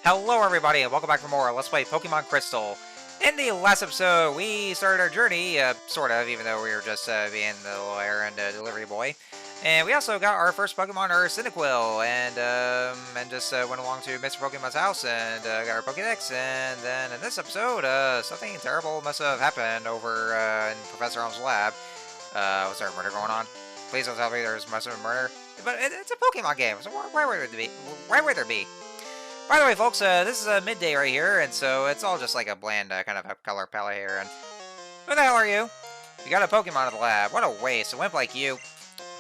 Hello everybody and welcome back for more Let's Play Pokemon Crystal. In the last episode, we started our journey, sort of, even though we were just being the little errand delivery boy. And we also got our first Pokemon, our Cyndaquil, and just went along to Mr. Pokemon's house and got our Pokedex. And then in this episode, something terrible must have happened over in Professor Elm's lab. Was there a murder going on? Please don't tell me there's must have been murder. But it's a Pokemon game, so why would there be? Why would there be? By the way, folks, this is midday right here, and so it's all just like a bland kind of a color palette here. And who the hell are you? You got a Pokemon at the lab. What a waste. A wimp like you.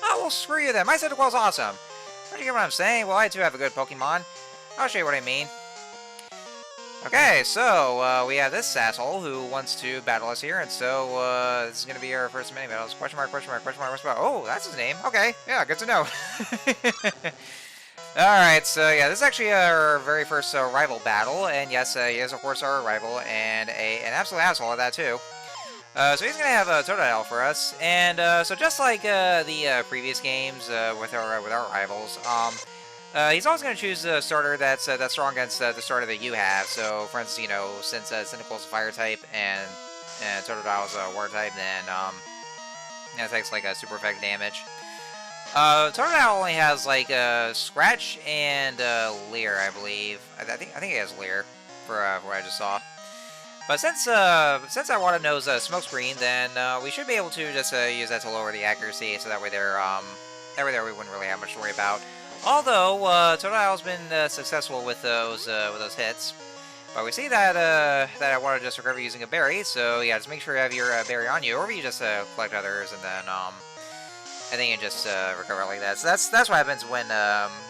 Oh, well, screw you then. My Cyndaquil's awesome. Don't you get what I'm saying? Well, I too have a good Pokemon. I'll show you what I mean. Okay, so we have this asshole who wants to battle us here, and so this is going to be our first mini battles. Question mark, question mark, question mark, question mark. Oh, that's his name. Okay, yeah, good to know. Alright, so yeah, this is actually our very first rival battle, and yes, he is of course our rival, and an absolute asshole at that too. So he's going to have a Totodile for us, and so just like the previous games with our rivals, he's always going to choose a starter that's strong against the starter that you have. So for instance, you know, since Cyndaquil's a fire type and Totodile's a water type, then it takes like a super effect damage. Totodile only has like Scratch and Leer, I believe. I think he has Leer for what I just saw. But since I want to know Smokescreen, then we should be able to just use that to lower the accuracy, so that way we wouldn't really have much to worry about. Although Totodile's been successful with those hits, but we see that I want to just recover using a berry. So yeah, just make sure you have your berry on you, or you just collect others and then I think you can just recover like that. So that's what happens when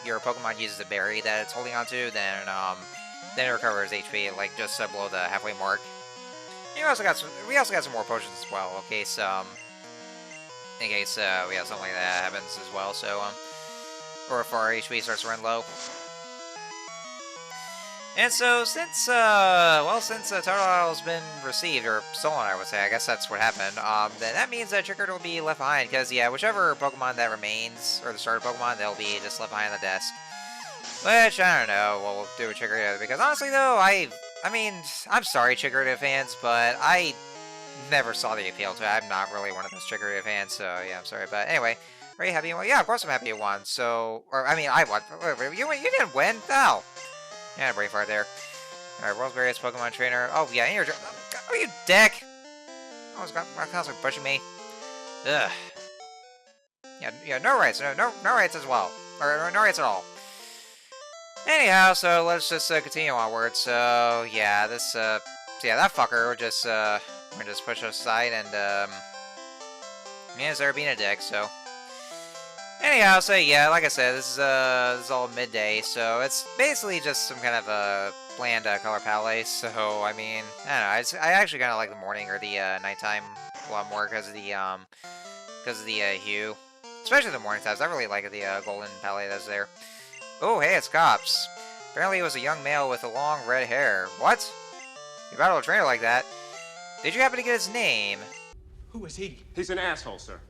your Pokemon uses a berry that it's holding onto. Then it recovers HP like just below the halfway mark. And we also got some more potions as well, in case we have something like that happens as well. So or if our HP starts to run low. And so since Totodile's been received, or stolen I would say, I guess that's what happened, then that means that Triggered will be left behind, because yeah, whichever Pokemon that remains, or the starter Pokemon, they'll be just left behind on the desk. Which, I don't know what we'll do with Triggered, because honestly though, I mean, I'm sorry Triggered fans, but I never saw the appeal to it. I'm not really one of those Triggered fans, so yeah, I'm sorry. But anyway, are you happy you won? Yeah, of course I'm happy you won, so, or I mean, I won. You didn't win? No. Yeah, brain fart there. Alright, world's greatest Pokemon trainer. Oh, yeah, and you're... Oh, you dick! Oh, it's constantly pushing me. Ugh. Yeah, no rights. No rights as well. Or no rights at all. Anyhow, so let's just continue onward. So, yeah, this, so yeah, that fucker would just, push us aside and, yeah, start being a dick, so... Anyhow, so yeah, like I said, this is all midday, so it's basically just some kind of a bland color palette. So I mean, I don't know, I actually kind of like the morning or the nighttime a lot more because of the hue, especially the morning times. I really like the golden palette that's there. Oh, hey, it's Cops. Apparently, it was a young male with a long red hair. What? You battled a trainer like that? Did you happen to get his name? Who is he? He's an asshole, sir.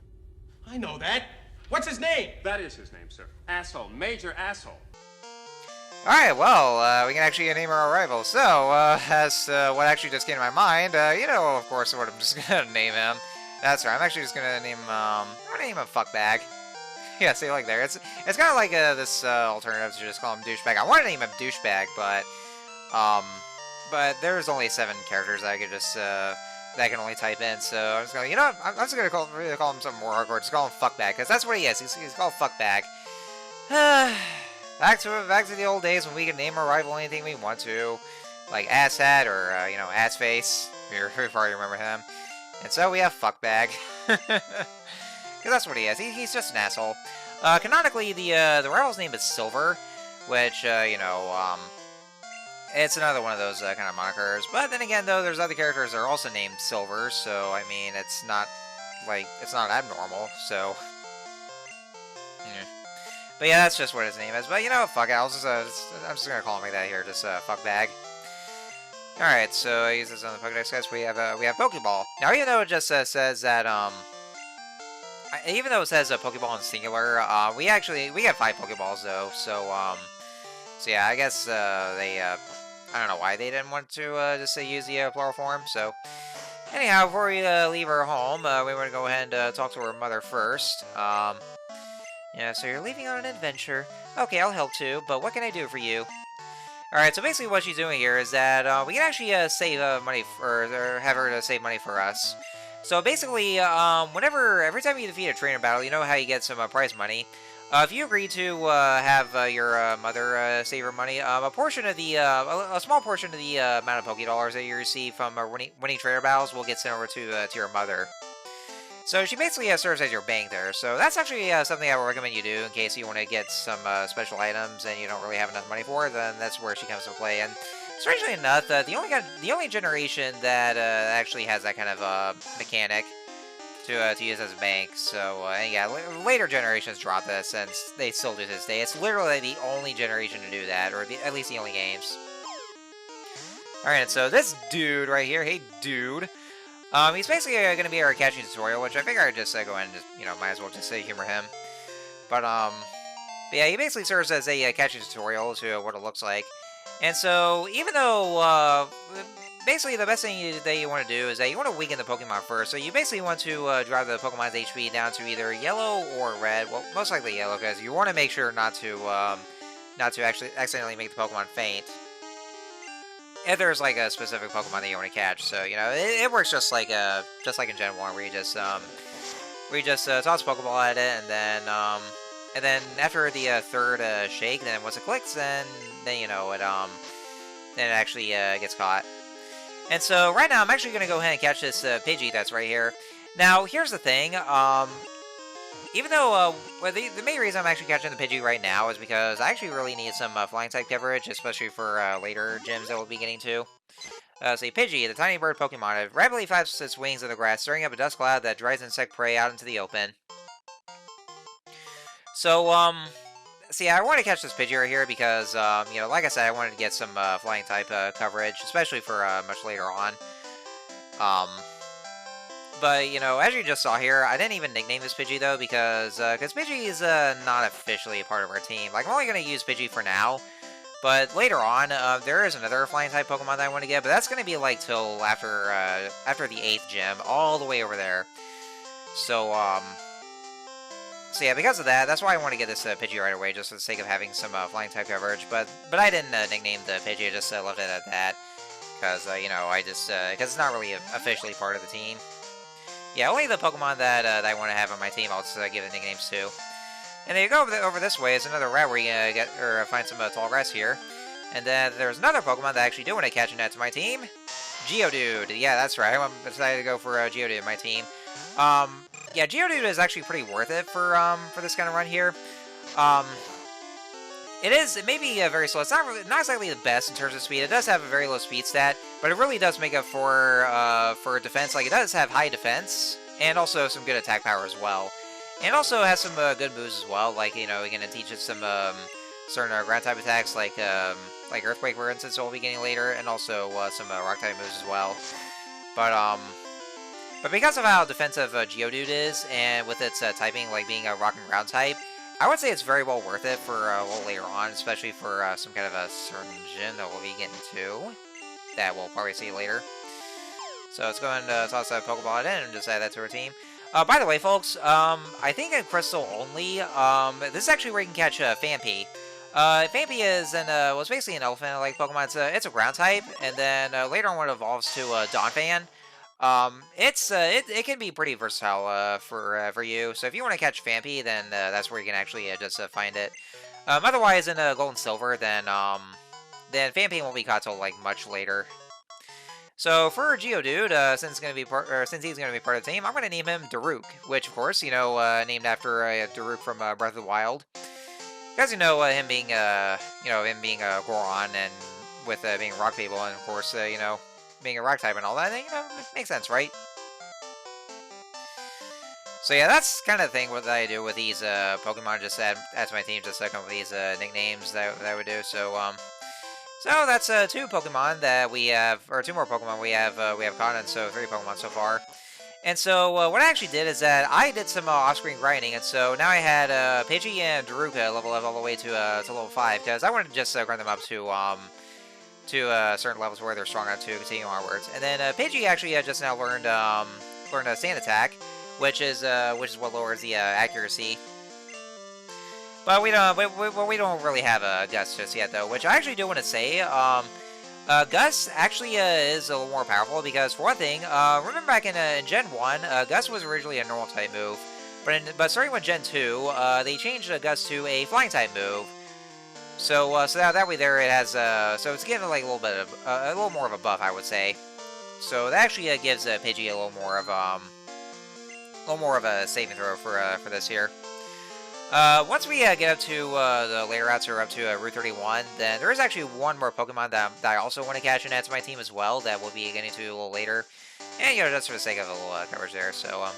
I know that. What's his name? That is his name, sir. Asshole. Major asshole. Alright, well, we can actually name our rival. So, as what actually just came to my mind, you know, of course, what I'm just gonna name him. That's right, I'm actually just gonna name, I'm gonna name him Fuckbag. Yeah, see, like there. It's kind of like this alternative to just call him Douchebag. I want to name him Douchebag, but there's only 7 characters that I could just, that I can only type in, so I'm just gonna, you know what, I'm just gonna call him something more hardcore, just call him Fuckbag, because that's what he is, he's called Fuckbag. back to the old days when we could name our rival anything we want to, like Asshat, or, you know, Assface, if you probably remember him. And so we have Fuckbag. Because that's what he is, he's just an asshole. Canonically, the rival's name is Silver, which, you know, it's another one of those kind of monikers. But then again, though, there's other characters that are also named Silver, so, I mean, it's not abnormal, so... Yeah. But yeah, that's just what his name is. But, you know, fuck it, I'm just gonna call him like that here, just, Fuckbag. Alright, so I use this on the Pokedex, guys. We have Pokeball. Now, even though it just says that, even though it says Pokeball in singular, we have 5 Pokeballs, though, so, so yeah, I guess, I don't know why they didn't want to just use the plural form. So anyhow, before we leave her home, we want to go ahead and talk to her mother first. Yeah, so you're leaving on an adventure. Okay, I'll help too, but what can I do for you? Alright, so basically what she's doing here is that we can actually save money, or have her to save money for us. So basically, every time you defeat a trainer battle, you know how you get some prize money. If you agree to have your mother save her money, a portion of the, a small portion of the amount of Poké Dollars that you receive from winning trainer battles will get sent over to your mother. So she basically serves as your bank there. So that's actually something I would recommend you do in case you want to get some special items and you don't really have enough money for. Then that's where she comes to play. And strangely enough, the only generation that actually has that kind of mechanic to use as a bank. So yeah, later generations drop this, and they still do to this day. It's literally the only generation to do that, or at least the only games. All right, so this dude right here, hey dude. He's basically going to be our catching tutorial, which I figure I'd just go ahead and just, might as well just humor him. But yeah, he basically serves as a catching tutorial to what it looks like. And so, even though, basically the best thing that you want to do is that you want to weaken the Pokemon first. So you basically want to drive the Pokemon's HP down to either yellow or red. Well, most likely yellow, because you want to make sure not to actually accidentally make the Pokemon faint. If there's like a specific Pokemon that you want to catch, so it works just like in Gen 1, where you just toss a Pokeball at it, and then after the third shake, then once it clicks, then it actually gets caught. And so right now I'm actually gonna go ahead and catch this Pidgey that's right here. Now here's the thing, even though, well, the main reason I'm actually catching the Pidgey right now is because I actually really need some flying type coverage, especially for later gyms that we'll be getting to. So Pidgey, the tiny bird Pokemon, it rapidly flaps its wings in the grass, stirring up a dust cloud that drives insect prey out into the open. So, see, I want to catch this Pidgey right here because, like I said, I wanted to get some flying type coverage, especially for much later on. But, as you just saw here, I didn't even nickname this Pidgey, though, because Pidgey is not officially a part of our team. Like, I'm only going to use Pidgey for now, but later on, there is another flying-type Pokemon that I want to get, but that's going to be, like, till after the 8th gym, all the way over there. So yeah, because of that, that's why I want to get this Pidgey right away, just for the sake of having some flying-type coverage, but I didn't nickname the Pidgey, I just left it at that, because, because it's not really officially part of the team. Yeah, only the Pokemon that I want to have on my team, I'll just give it nicknames to. And then you go over this way, it's another route where you find some tall grass here. And then there's another Pokemon that I actually do want to catch and add to my team. Geodude. Yeah, that's right. I'm decided to go for Geodude in my team. Yeah, Geodude is actually pretty worth it for this kind of run here. It may be very slow. It's not exactly the best in terms of speed. It does have a very low speed stat, but it really does make up for defense. Like, it does have high defense, and also some good attack power as well. And also has some good moves as well. Like, you're going to teach it some certain ground type attacks, like Earthquake, for instance, we'll be getting later, and also some rock type moves as well. But because of how defensive Geodude is, and with its typing, like being a rock and ground type, I would say it's very well worth it for a little later on, especially for some kind of a certain gym that we'll be getting to, that we'll probably see later. So let's go ahead and toss that Pokeball in and just add that to our team. By the way, folks, I think in Crystal only, this is actually where you can catch Phanpy. Phanpy is it's basically an elephant-like Pokemon. It's a ground type, and then later on when it evolves to Donphan, it can be pretty versatile for you. So if you want to catch Phanpy, then that's where you can actually just find it. Otherwise, in Gold and Silver, then Phanpy won't be caught till like much later. So for Geodude, since he's going to be part of the team, I'm going to name him Daruk, which of course, named after Daruk from Breath of the Wild. Because him being Goron, and with being a rock people, and of course being a rock type and all that, it makes sense, right? So yeah, that's kind of the thing what I do with these Pokemon. Just add to my team, just come up with these nicknames that I would do. So that's two Pokemon that we have, or two more Pokemon we have caught, and so 3 Pokemon so far. And so what I actually did is that I did some off-screen grinding, and so now I had Pidgey and Daruk level up all the way to level 5, because I wanted to just grind them up to to certain levels where they're strong enough to continue onwards. And then Pidgey actually just now learned a Sand Attack, which is what lowers the accuracy. But we don't really have a Gus just yet though, which I actually do want to say. Gus actually is a little more powerful because, for one thing, remember back in Gen 1, Gus was originally a normal type move, but starting with Gen 2, they changed Gus to a flying type move. So that way there it has so it's given like a little more of a buff, I would say. So that actually gives Pidgey a little more of a saving throw for this here. Once we get up to the later routes, or up to Route 31, then there is actually one more Pokemon that I also want to catch and add to my team as well, that we'll be getting to a little later. And, just for the sake of a little coverage there, so,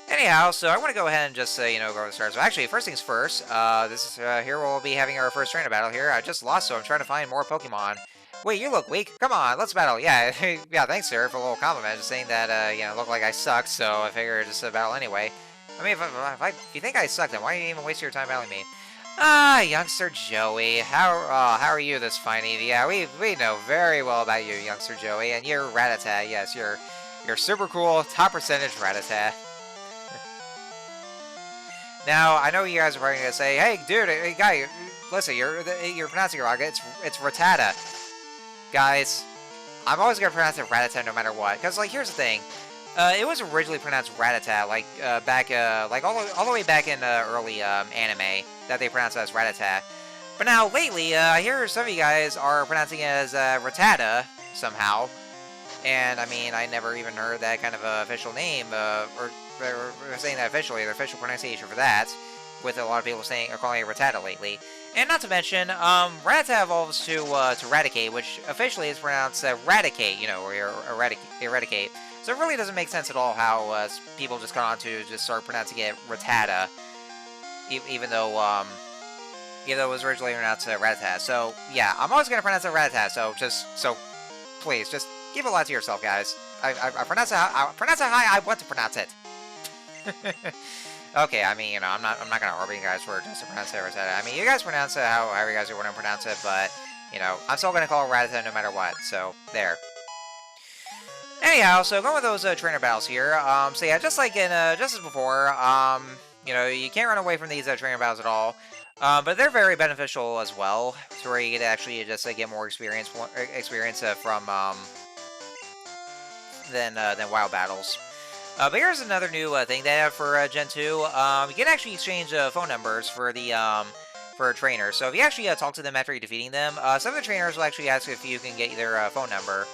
anyhow, so I want to go ahead and just, go over the stars. So actually, first things first, here we'll be having our first trainer battle here. I just lost, so I'm trying to find more Pokemon. Wait, you look weak. Come on, let's battle. Yeah, yeah, thanks, sir, for a little compliment. Just saying that, look like I suck, so I figured just battle anyway. I mean, if you think I suck, then why do you even waste your time battling me? Ah, youngster Joey. How are you this fine evening? Yeah, we know very well about you, youngster Joey, and you're Rattata. Yes, you're super cool, top percentage Rattata. Now, I know you guys are probably gonna say, "Hey, dude, hey, guy, listen, you're pronouncing it wrong. It's Rattata." Guys, I'm always gonna pronounce it Rattata no matter what. Cause like, here's the thing. It was originally pronounced Rattata, like back, like all the way back in early anime, that they pronounced it as Rattata. But now lately, I hear some of you guys are pronouncing it as Rattata somehow, and I mean, I never even heard that kind of official name, or saying that officially, the official pronunciation for that, with a lot of people saying or calling it Rattata lately. And not to mention, Rattata evolves to Raticate, which officially is pronounced Raticate, or Eradicate. So it really doesn't make sense at all how people just got on to just start pronouncing it Rattata, even though it was originally pronounced Rattata. So yeah, I'm always gonna pronounce it Rattata. So please just keep a lot to yourself, guys. I pronounce it how I want to pronounce it. Okay, I mean, I'm not gonna argue you guys for just to pronounce it Rattata. I mean, you guys pronounce it however you guys want to pronounce it, but I'm still gonna call it Rattata no matter what. So there. Anyhow, so going with those trainer battles here, so yeah, just like in, just as before, you can't run away from these trainer battles at all, but they're very beneficial as well, to where you get to actually just get more experience from, than wild battles. But here's another new thing they have for Gen 2, you can actually exchange phone numbers for the, for trainers, so if you actually talk to them after you're defeating them, some of the trainers will actually ask if you can get their phone number.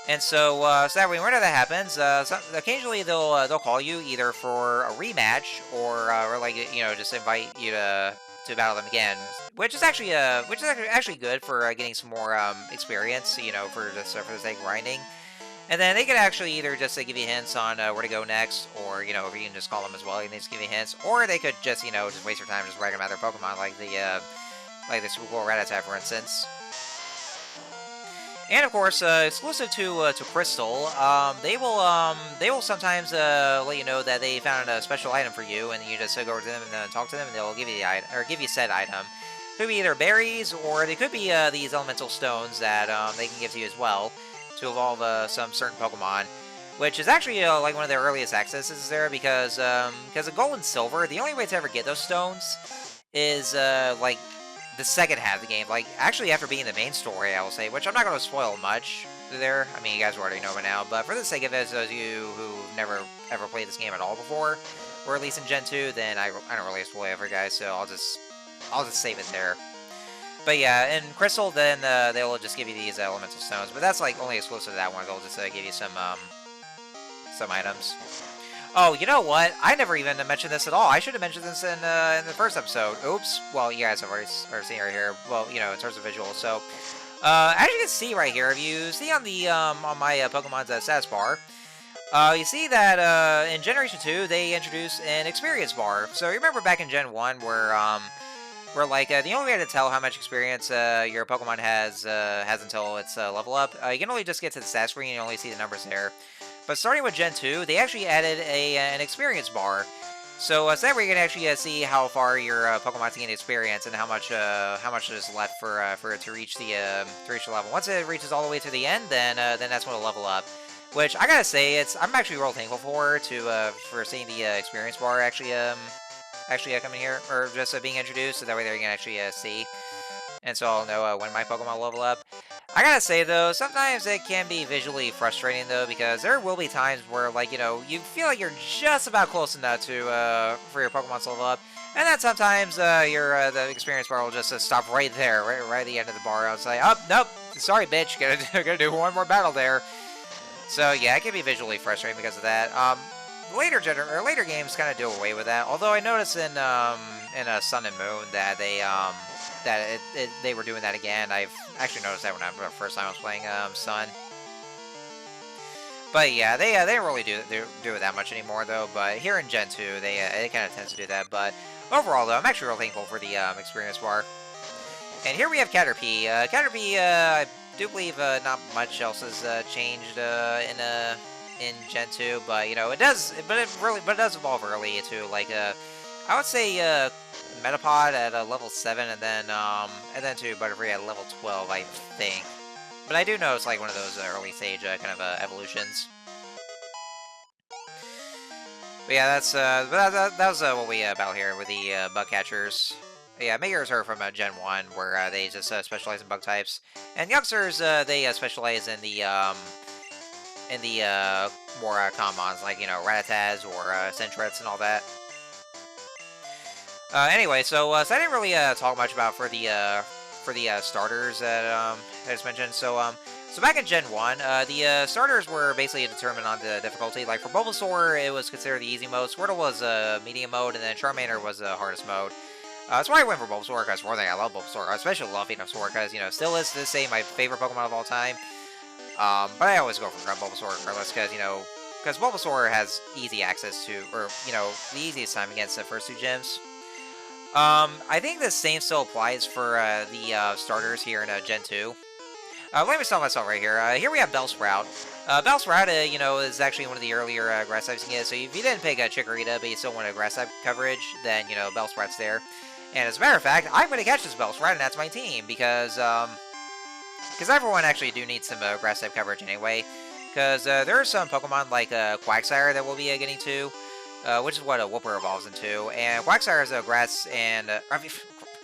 And so that way, whenever that happens, occasionally they'll call you either for a rematch or just invite you to battle them again, which is actually good for getting some more experience, for the sake of grinding. And then they can actually either just give you hints on where to go next, or if you can just call them as well, and they just give you hints, or they could just just waste your time just bragging about their Pokemon, like the super cool Rattata, for instance. And of course, exclusive to Crystal, they will sometimes let you know that they found a special item for you, and you just go over to them and talk to them, and they'll give you the item, or give you said item. Could be either berries, or they could be these elemental stones that they can give to you as well to evolve some certain Pokemon, which is actually like one of their earliest accesses there, because of Gold and Silver, the only way to ever get those stones is like the second half of the game, like actually after being the main story, I will say, which I'm not going to spoil much there. I mean, you guys already know by now, but for the sake of it, those of you who never ever played this game at all before, or at least in Gen 2, then I don't really spoil it for you guys, so I'll just save it there. But yeah, in Crystal, then they'll just give you these elemental stones, but that's like only exclusive to that one. They'll just give you some items. Oh, you know what? I never even mentioned this at all. I should have mentioned this in the first episode. Oops. Well, you guys have already seen it right here. Well, in terms of visuals. So, as you can see right here, if you see on the on my Pokemon's status bar, you see that in Generation 2 they introduced an experience bar. So you remember back in Gen 1 where like the only way to tell how much experience your Pokemon has until its level up, you can only just get to the stat screen and you only see the numbers there. But starting with Gen 2, they actually added an experience bar. So today we're gonna actually see how far your Pokemon's gained experience and how much is left for it to reach the level. Once it reaches all the way to the end, then that's when it'll level up. Which I gotta say, I'm actually real thankful for seeing the experience bar actually coming here, or just being introduced, so that way they can actually see, and so I'll know when my Pokemon level up. I gotta say though, sometimes it can be visually frustrating though, because there will be times where, like, you feel like you're just about close enough to for your Pokemon to level up, and then sometimes the experience bar will just stop right there, right at the end of the bar. I was like, oh nope, sorry bitch, gotta do one more battle there. So yeah, it can be visually frustrating because of that. Later games kind of do away with that. Although I noticed in Sun and Moon that they were doing that again. I've actually noticed that when the first time I was playing Sun. But yeah, they don't really do it that much anymore though. But here in Gen 2, they kind of tend to do that. But overall though, I'm actually real thankful for the experience bar. And here we have Caterpie. Caterpie, I do believe not much else has changed in Gen 2, but it does evolve early to, like, I would say Metapod at level 7, and then to Butterfree at level 12, I think. But I do know it's like one of those early stage kind of evolutions. But yeah, that was what we battle here with the bug catchers. Yeah, Megars are from Gen 1, where they just specialize in bug types, and youngsters they specialize in the more commons, like Rattatas or Sentrets and all that. Anyway, so I didn't really talk much about for the starters that I just mentioned. So back in Gen 1, the starters were basically determined on the difficulty. Like for Bulbasaur, it was considered the easy mode. Squirtle was medium mode, and then Charmander was the hardest mode. That's why I went for Bulbasaur, because for one thing, I love Bulbasaur. I especially love Venusaur, because still is to this day my favorite Pokemon of all time. But I always go for Bulbasaur regardless, because Bulbasaur has easy access to, or the easiest time against the first two gyms. I think the same still applies for the starters here in Gen 2. Let me stop myself right here. Here we have Bellsprout. Bellsprout, is actually one of the earlier grass types you can get. So if you didn't pick Chikorita, but you still want a grass type coverage, then Bellsprout's there. And as a matter of fact, I'm going to catch this Bellsprout, and that's my team, because everyone actually do need some grass type coverage anyway. Because there are some Pokemon like Quagsire that we'll be getting to, which is what a Whooper evolves into. And Quagsire is a grass and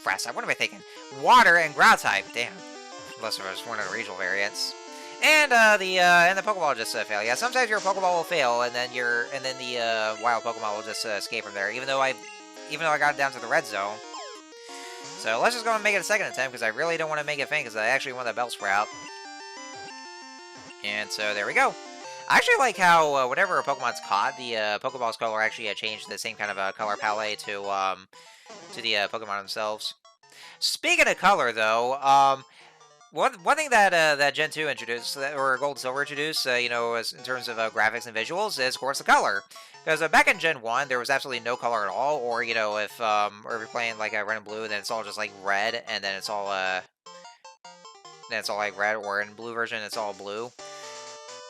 grass type. What am I thinking? Water and ground type. Damn. Unless there was one of the regional variants. And the Pokeball will just fail. Yeah, sometimes your Pokeball will fail, and then the wild Pokemon will just escape from there. Even though I got it down to the red zone. So let's just go and make it a second attempt, because I really don't want to make it faint, because I actually want that Bellsprout. And so there we go. I actually like how whenever a Pokemon's caught, the Pokeball's color actually changed the same kind of color palette to the Pokemon themselves. Speaking of color, though, one thing that Gen 2 introduced, or Gold and Silver introduced, as in terms of graphics and visuals, is of course the color. Because back in Gen 1, there was absolutely no color at all, or if you're playing like Red and Blue, then it's all just like red, and then it's all like red, or in Blue version, it's all blue.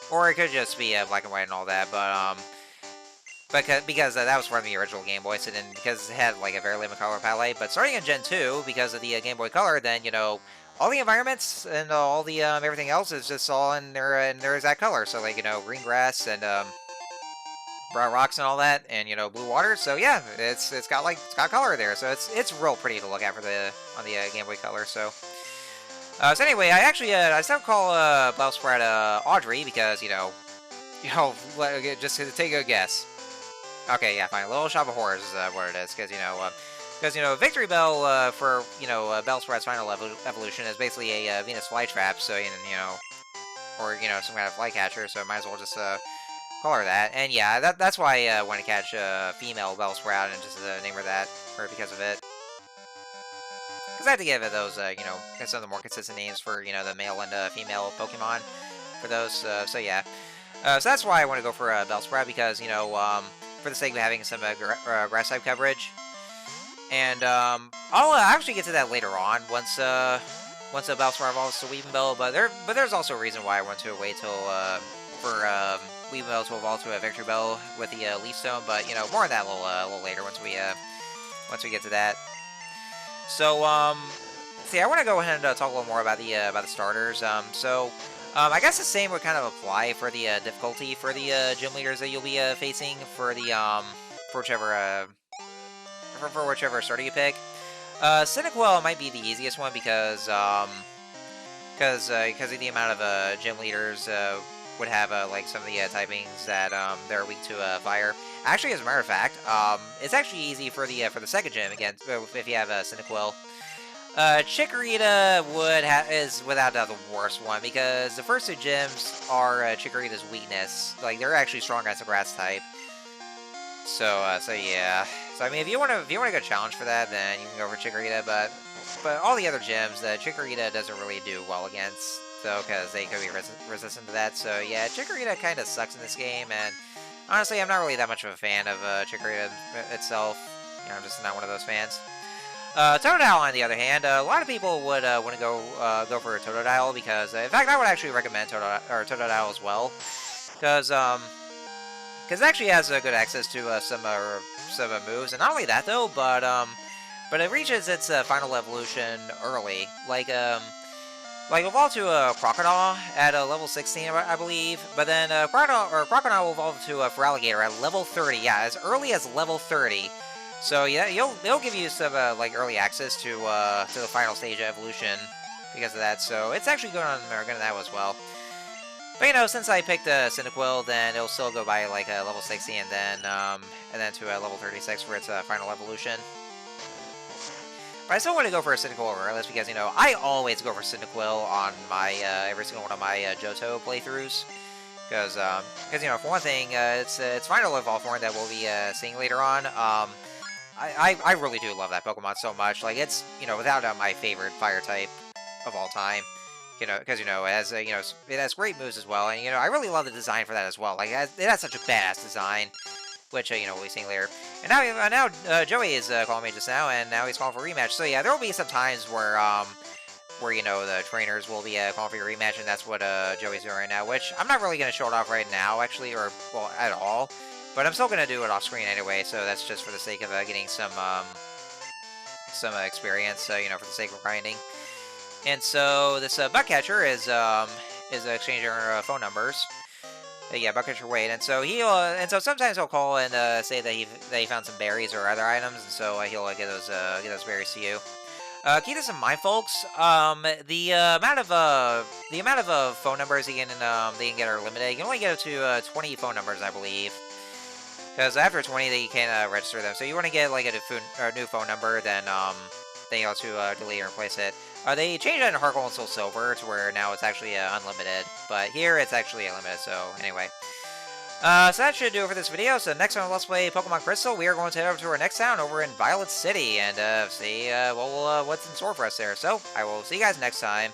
Or it could just be black and white and all that, but because that was from the original Game Boy, so then because it had like a very limited color palette. But starting in Gen 2, because of the Game Boy Color, then all the environments and all the everything else is just all in their exact color. So like green grass and brown rocks and all that, and blue water. So yeah, it's got color there. So it's real pretty to look at on the Game Boy Color. So anyway, I actually I still call Bellsprout Audrey, because just to take a guess. Okay, yeah, fine. Little Shop of Horrors is what it is, because Victory Bell for Bellsprout's final evolution is basically a Venus flytrap. So or some kind of flycatcher. So I might as well just call her that. And yeah, that's why I want to catch female Bellsprout and just name her that, or because of it. Because I have to give it those, some of the more consistent names for, the male and female Pokemon for those. So yeah. So that's why I want to go for Bellsprout, because, for the sake of having some grass type coverage. And I'll actually get to that later on once Bellsprout evolves to Weeping Bell. But there's also a reason why I want to wait till Weavile to evolve to a Victory Bell with the Leaf Stone, but, you know, more on that a little later once we get to that. So, see, I want to go ahead and talk a little more about the starters. I guess the same would kind of apply for the difficulty for the gym leaders that you'll be facing for the for whichever starter you pick. Cyndaquil might be the easiest one because of the amount of gym leaders would have like some of the typings that they're weak to fire. Actually, as a matter of fact, it's actually easy for the second gym again if you have Cyndaquil. Chikorita is without doubt the worst one because the first two gyms are Chikorita's weakness. Like they're actually strong against the grass type. So yeah. So I mean, if you want to get a challenge for that, then you can go for Chikorita. But all the other gyms, Chikorita doesn't really do well against, though, because they could be resistant to that. So yeah, Chikorita kind of sucks in this game, and honestly, I'm not really that much of a fan of Chikorita itself. You know, I'm just not one of those fans. Totodile, on the other hand, a lot of people would want to go for a Totodile because, in fact, I would actually recommend Totodile as well, because it actually has good access to some moves, and not only that though, but it reaches its final evolution early, like evolve to a Crocodile at level 16, I believe, but then Crocodile will evolve to a Feraligatr at level 30, yeah, as early as level 30. So yeah, it'll give you some like early access to the final stage of evolution because of that. So it's actually going on American that as well. But you know, since I picked Cyndaquil, then it'll still go by like level 60 and then to level 36 for its final evolution. But I still want to go for a Cyndaquil regardless because, you know, I always go for Cyndaquil on my every single one of my Johto playthroughs. Because you know, for one thing, it's final evolve form that we'll be seeing later on. I really do love that Pokemon so much. Like, it's, you know, without doubt my favorite fire type of all time. You know, because, you know, it has, you know, it has great moves as well. And, you know, I really love the design for that as well. Like, it has such a badass design, which, you know, we'll be seeing later. And now Joey is calling me just now, and now he's calling for a rematch. So, yeah, there will be some times where, you know, the trainers will be calling for your rematch, and that's what Joey's doing right now, which I'm not really going to show it off right now, actually, or, well, at all. But I'm still going to do it off screen anyway, so that's just for the sake of getting some experience, you know, for the sake of grinding. And so this Bugcatcher is exchanging our phone numbers. Yeah, Bugcatcher Wade, and so sometimes he'll call and say that he found some berries or other items, and so he'll get those berries to you. Keep this in mind, folks. The amount of phone numbers they can get are limited. You can only get up to 20 phone numbers, I believe. Because after 20, they can't register them. So you want to get like a new phone number, then you have to delete and replace it. They changed it in Heart Gold and Soul Silver to where now it's actually unlimited, but here it's actually unlimited. So anyway, so that should do it for this video. So next time on Let's Play Pokemon Crystal, we are going to head over to our next town over in Violet City and see what's in store for us there. So I will see you guys next time.